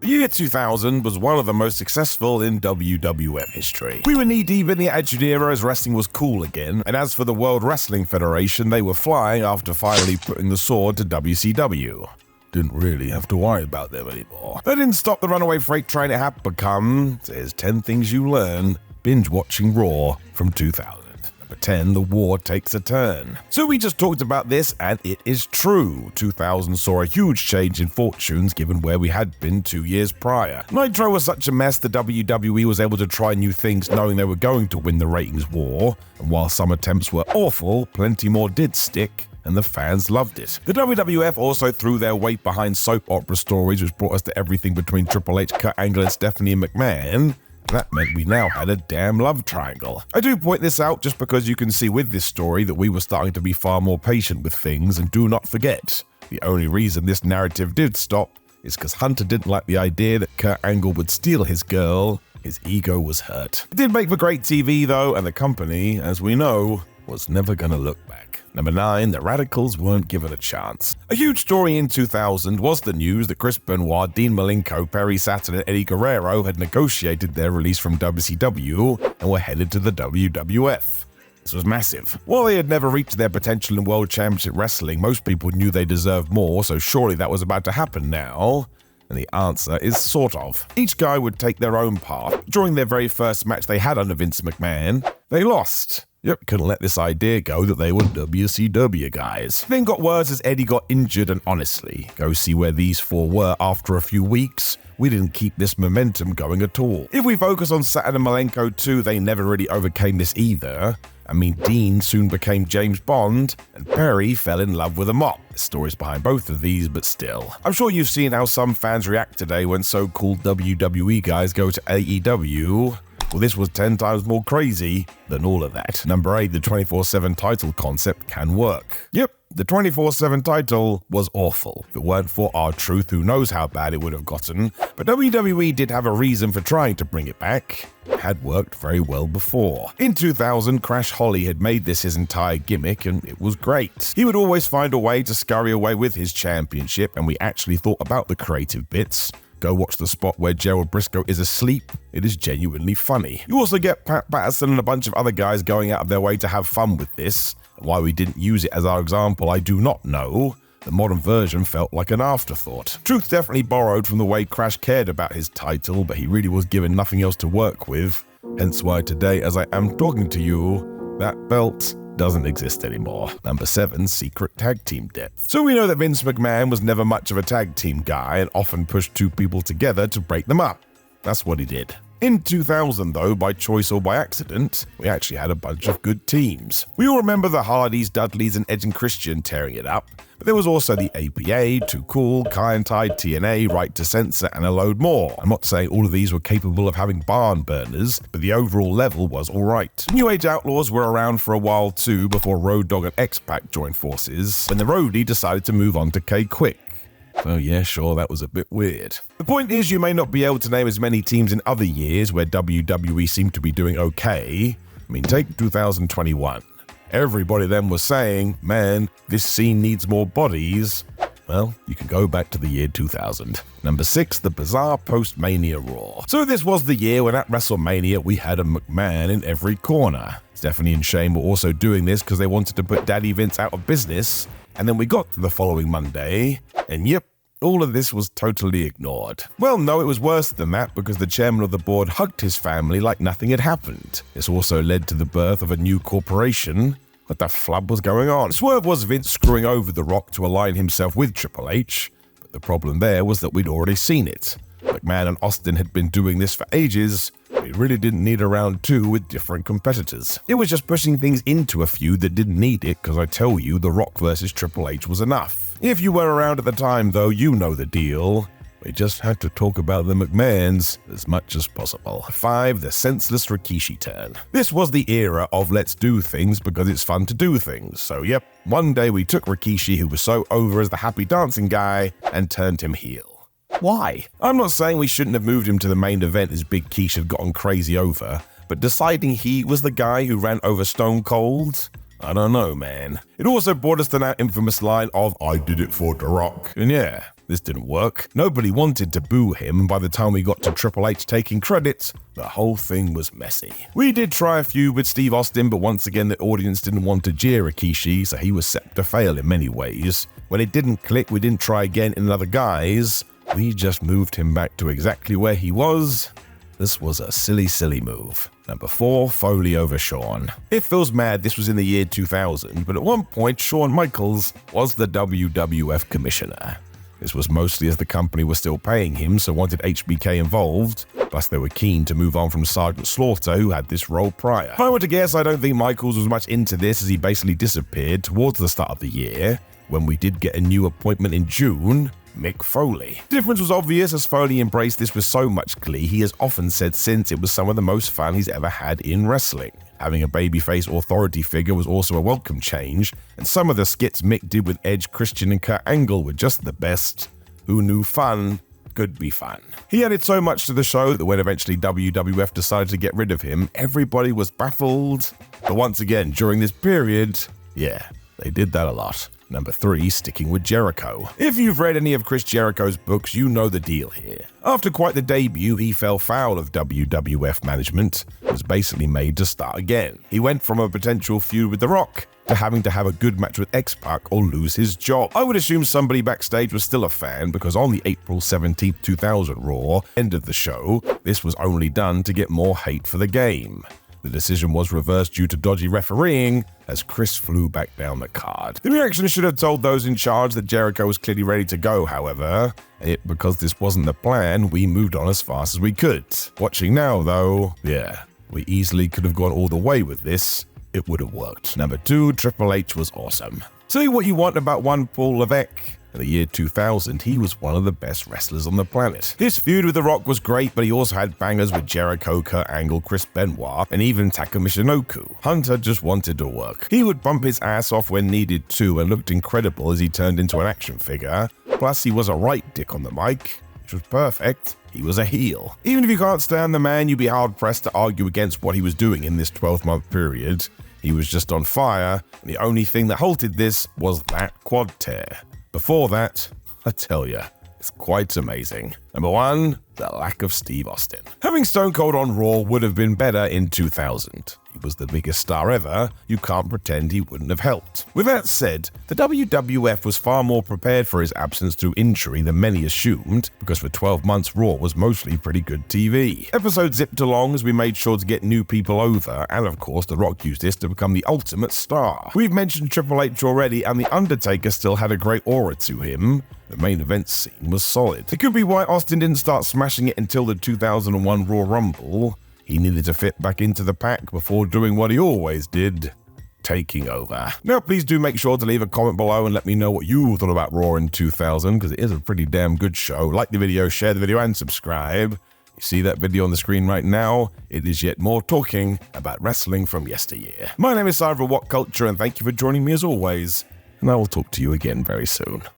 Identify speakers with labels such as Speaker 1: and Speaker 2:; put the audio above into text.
Speaker 1: The year 2000 was one of the most successful in WWF history. We were knee-deep in the Attitude Era as wrestling was cool again, and as for the World Wrestling Federation, they were flying after finally putting the sword to WCW. Didn't really have to worry about them anymore. That didn't stop the runaway freight train it had become. There's 10 things you learn binge watching Raw from 2000. Number 10, the war takes a turn. So we just talked about this, and it is true. 2000 saw a huge change in fortunes given where we had been 2 years prior. Nitro was such a mess the WWE was able to try new things knowing they were going to win the ratings war, and while some attempts were awful, plenty more did stick, and the fans loved it. The WWF also threw their weight behind soap opera stories, which brought us to everything between Triple H, Kurt Angle, and Stephanie McMahon. That meant we now had a damn love triangle. I do point this out just because you can see with this story that we were starting to be far more patient with things, and do not forget, the only reason this narrative did stop is because Hunter didn't like the idea that Kurt Angle would steal his girl. His ego was hurt. It did make for great TV though, and the company, as we know, was never gonna look back. Number 9, the Radicals weren't given a chance. A huge story in 2000 was the news that Chris Benoit, Dean Malenko, Perry Saturn, and Eddie Guerrero had negotiated their release from WCW and were headed to the WWF. This was massive. While they had never reached their potential in World Championship Wrestling, most people knew they deserved more, so surely that was about to happen now. And the answer is sort of. Each guy would take their own path. During their very first match they had under Vince McMahon, they lost. Yep, couldn't let this idea go that they were WCW guys. Then got worse as Eddie got injured, and honestly, go see where these four were after a few weeks. We didn't keep this momentum going at all. If we focus on Saturn and Malenko too, they never really overcame this either. I mean, Dean soon became James Bond, and Perry fell in love with a mop. There's stories behind both of these, but still. I'm sure you've seen how some fans react today when so-called WWE guys go to AEW. Well, this was 10 times more crazy than all of that. Number 8, the 24/7 title concept can work. Yep, the 24/7 title was awful. If it weren't for R-Truth, who knows how bad it would have gotten, but WWE did have a reason for trying to bring it back. It had worked very well before. In 2000, Crash Holly had made this his entire gimmick, and it was great. He would always find a way to scurry away with his championship, and we actually thought about the creative bits. Go watch the spot where Gerald Briscoe is asleep. It is genuinely funny. You also get Pat Patterson and a bunch of other guys going out of their way to have fun with this. Why we didn't use it as our example, I do not know. The modern version felt like an afterthought. Truth definitely borrowed from the way Crash cared about his title, but he really was given nothing else to work with. Hence why today, as I am talking to you, that belt doesn't exist anymore. Number 7, secret tag team depth. So we know that Vince McMahon was never much of a tag team guy and often pushed two people together to break them up. That's what he did. In 2000 though, by choice or by accident, we actually had a bunch of good teams. We all remember the Hardys, Dudleys, and Edge and Christian tearing it up, but there was also the APA, Too Cool, Kai and Tide, TNA, Right to Censor, and a load more. I'm not saying all of these were capable of having barn burners, but the overall level was alright. New Age Outlaws were around for a while too before Road Dogg and X-Pac joined forces, when the Roadie decided to move on to K-Quick. So yeah, sure, that was a bit weird. The point is, you may not be able to name as many teams in other years where WWE seemed to be doing okay. I mean, take 2021. Everybody then was saying, man, this scene needs more bodies. Well, you can go back to the year 2000. Number 6, the bizarre post-Mania Raw. So this was the year when at WrestleMania we had a McMahon in every corner. Stephanie and Shane were also doing this because they wanted to put Daddy Vince out of business. And then we got to the following Monday, and yep, all of this was totally ignored. Well, no, it was worse than that because the chairman of the board hugged his family like nothing had happened. This also led to the birth of a new corporation. What the flub was going on? Swerve was Vince screwing over The Rock to align himself with Triple H, but the problem there was that we'd already seen it. McMahon and Austin had been doing this for ages. We really didn't need a round 2 with different competitors. It was just pushing things into a feud that didn't need it, because I tell you, The Rock versus Triple H was enough. If you were around at the time though, you know the deal. We just had to talk about the McMahons as much as possible. 5, the senseless Rikishi turn. This was the era of let's do things because it's fun to do things. So yep, one day we took Rikishi, who was so over as the happy dancing guy, and turned him heel. Why? I'm not saying we shouldn't have moved him to the main event as Big Keish had gotten crazy over, but deciding he was the guy who ran over Stone Cold? I don't know, man. It also brought us to that infamous line of, I did it for The Rock. And yeah, This didn't work. Nobody wanted to boo him, and by the time we got to Triple H taking credits, the whole thing was messy. We did try a feud with Steve Austin, but once again the audience didn't want to jeer Rikishi, so he was set to fail in many ways. When it didn't click, we didn't try again in another guise. We just moved him back to exactly where he was. This was a silly move. Number 4, Foley over Shawn. It feels mad this was in the year 2000, but at one point Shawn Michaels was the WWF commissioner. This was mostly as the company was still paying him, so wanted HBK involved, plus they were keen to move on from Sergeant Slaughter, who had this role prior. If I were to guess, I don't think Michaels was much into this, as he basically disappeared towards the start of the year, when we did get a new appointment in June, Mick Foley. The difference was obvious, as Foley embraced this with so much glee. He has often said since it was some of the most fun he's ever had in wrestling. Having a babyface authority figure was also a welcome change, and some of the skits Mick did with Edge, Christian, and Kurt Angle were just the best. Who knew fun could be fun? He added so much to the show that when eventually WWF decided to get rid of him, everybody was baffled. But once again, during this period, yeah, they did that a lot. Number 3, sticking with Jericho. If you've read any of Chris Jericho's books, you know the deal here. After quite the debut, he fell foul of WWF management and was basically made to start again. He went from a potential feud with The Rock to having to have a good match with X-Pac or lose his job. I would assume somebody backstage was still a fan, because on the April 17, 2000 Raw, end of the show, this was only done to get more hate for the game. The decision was reversed due to dodgy refereeing, as Chris flew back down the card. The reaction should have told those in charge that Jericho was clearly ready to go, however, because this wasn't the plan, we moved on as fast as we could. Watching now, though, yeah, we easily could have gone all the way with this. It would have worked. Number 2, Triple H was awesome. Say what you want about one Paul Levesque. In the year 2000, he was one of the best wrestlers on the planet. His feud with The Rock was great, but he also had bangers with Jericho, Kurt Angle, Chris Benoit, and even Taka Michinoku. Hunter just wanted to work. He would bump his ass off when needed to, and looked incredible as he turned into an action figure. Plus, he was a right dick on the mic, which was perfect. He was a heel. Even if you can't stand the man, you'd be hard-pressed to argue against what he was doing in this 12-month period. He was just on fire, and the only thing that halted this was that quad tear. Before that, I tell ya, it's quite amazing. Number 1, the lack of Steve Austin. Having Stone Cold on Raw would have been better in 2000. He was the biggest star ever, you can't pretend he wouldn't have helped. With that said, the WWF was far more prepared for his absence through injury than many assumed, because for 12 months Raw was mostly pretty good TV. Episodes zipped along as we made sure to get new people over, and of course The Rock used this to become the ultimate star. We've mentioned Triple H already, and The Undertaker still had a great aura to him. The main event scene was solid. It could be why Austin didn't start smashing it until the 2001 Raw Rumble. He needed to fit back into the pack before doing what he always did, taking over. Now, please do make sure to leave a comment below and let me know what you thought about Raw in 2000, because it is a pretty damn good show. Like the video, share the video, and subscribe. You see that video on the screen right now? It is yet more talking about wrestling from yesteryear. My name is Cyber What Culture, and thank you for joining me as always, and I will talk to you again very soon.